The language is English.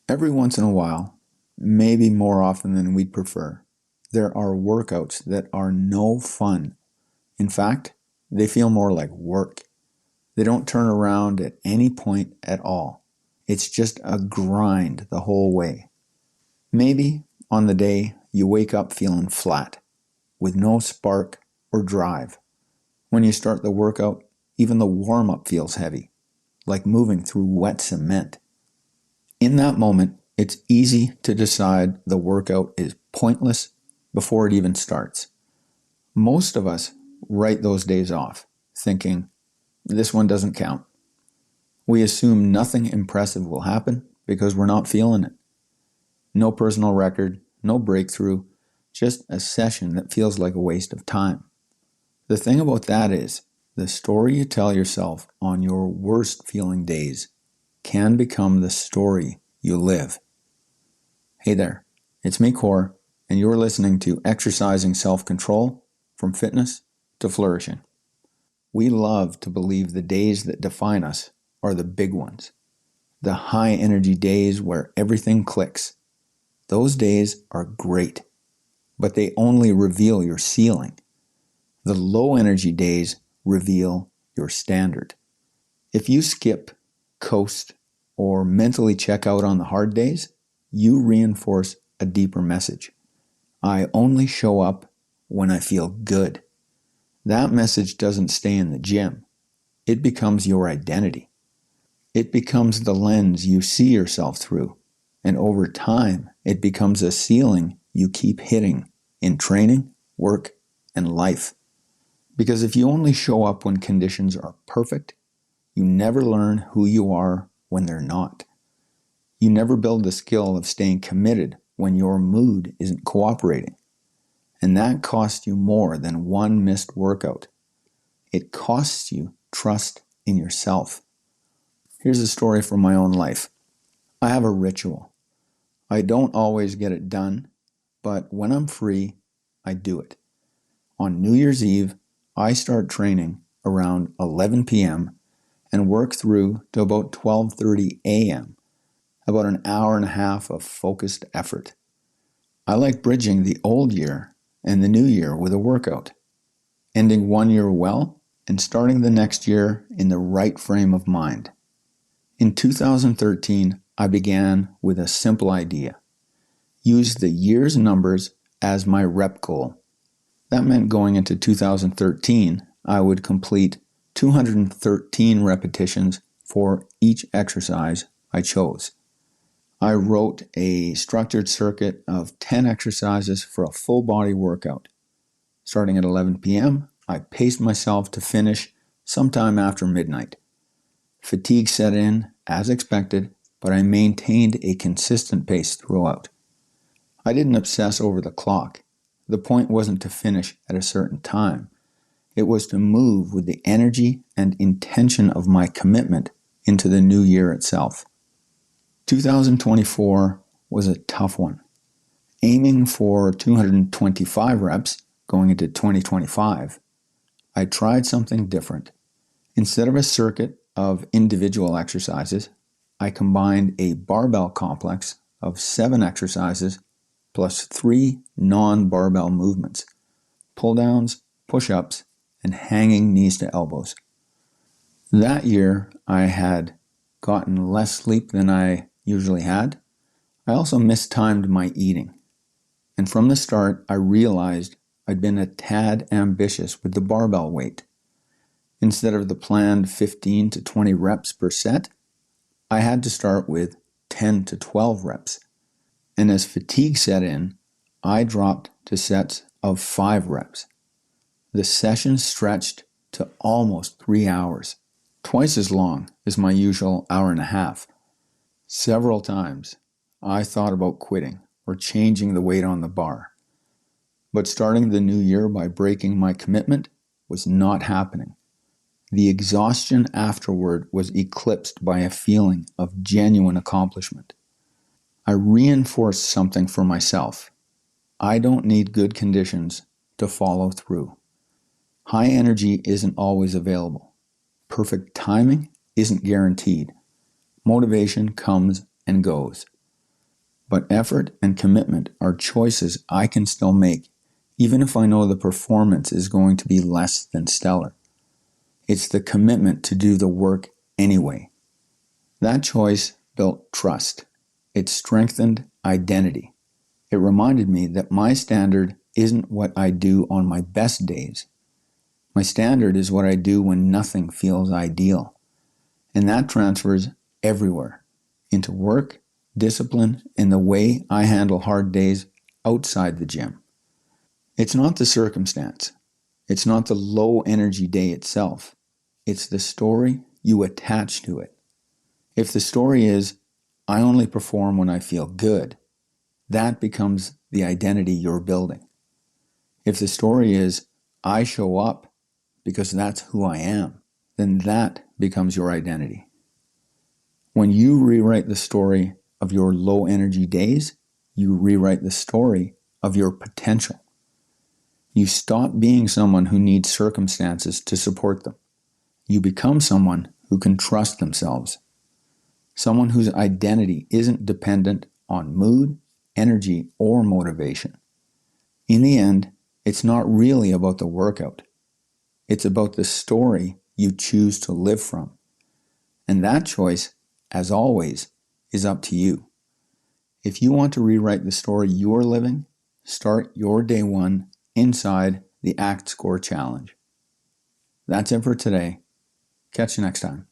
Every once in a while, maybe more often than we'd prefer, there are workouts that are no fun. In fact, they feel more like work. They don't turn around at any point at all. It's just a grind the whole way. Maybe on the day you wake up feeling flat, with no spark or drive. When you start the workout, even the warm-up feels heavy, like moving through wet cement. In that moment, it's easy to decide the workout is pointless before it even starts. Most of us write those days off, thinking, this one doesn't count. We assume nothing impressive will happen because we're not feeling it. No personal record, no breakthrough, just a session that feels like a waste of time. The thing about that is, the story you tell yourself on your worst feeling days can become the story you live. Hey there, it's me, Core, and you're listening to Exercising Self-Control from Fitness to Flourishing. We love to believe the days that define us are the big ones, the high-energy days where everything clicks. Those days are great, but they only reveal your ceiling. The low-energy days reveal your standard. If you skip, coast, or mentally check out on the hard days, you reinforce a deeper message. I only show up when I feel good. That message doesn't stay in the gym. It becomes your identity. It becomes the lens you see yourself through. And over time, it becomes a ceiling you keep hitting in training, work, and life. Because if you only show up when conditions are perfect, you never learn who you are when they're not. You never build the skill of staying committed when your mood isn't cooperating. And that costs you more than one missed workout. It costs you trust in yourself. Here's a story from my own life. I have a ritual. I don't always get it done, but when I'm free, I do it. On New Year's Eve, I start training around 11 p.m. and work through to about 12:30 a.m., about an hour and a half of focused effort. I like bridging the old year and the new year with a workout, ending one year well and starting the next year in the right frame of mind. In 2013, I began with a simple idea. Use the year's numbers as my rep goal. That meant going into 2013, I would complete 213 repetitions for each exercise I chose. I wrote a structured circuit of 10 exercises for a full body workout. Starting at 11 p.m., I paced myself to finish sometime after midnight. Fatigue set in, as expected, but I maintained a consistent pace throughout. I didn't obsess over the clock. The point wasn't to finish at a certain time. It was to move with the energy and intention of my commitment into the new year itself. 2024 was a tough one. Aiming for 225 reps going into 2025, I tried something different. Instead of a circuit of individual exercises, I combined a barbell complex of 7 exercises plus 3 non-barbell movements: pull-downs, push-ups, and hanging knees to elbows. That year, I had gotten less sleep than I usually had. I also mistimed my eating. And from the start, I realized I'd been a tad ambitious with the barbell weight. Instead of the planned 15 to 20 reps per set, I had to start with 10 to 12 reps. And as fatigue set in, I dropped to sets of 5 reps. The session stretched to almost 3 hours, twice as long as my usual hour and a half. Several times, I thought about quitting or changing the weight on the bar. But starting the new year by breaking my commitment was not happening. The exhaustion afterward was eclipsed by a feeling of genuine accomplishment. I reinforced something for myself. I don't need good conditions to follow through. High energy isn't always available. Perfect timing isn't guaranteed. Motivation comes and goes. But effort and commitment are choices I can still make, even if I know the performance is going to be less than stellar. It's the commitment to do the work anyway. That choice built trust. It strengthened identity. It reminded me that my standard isn't what I do on my best days. My standard is what I do when nothing feels ideal. And that transfers everywhere, into work, discipline, and the way I handle hard days outside the gym. It's not the circumstance. It's not the low energy day itself. It's the story you attach to it. If the story is, I only perform when I feel good, that becomes the identity you're building. If the story is, I show up because that's who I am, then that becomes your identity. When you rewrite the story of your low energy days, you rewrite the story of your potential. You stop being someone who needs circumstances to support them. You become someone who can trust themselves. Someone whose identity isn't dependent on mood, energy, or motivation. In the end, it's not really about the workout. It's about the story you choose to live from. And that choice, as always, is up to you. If you want to rewrite the story you're living, start your day one inside the Act Score Challenge. That's it for today. Catch you next time.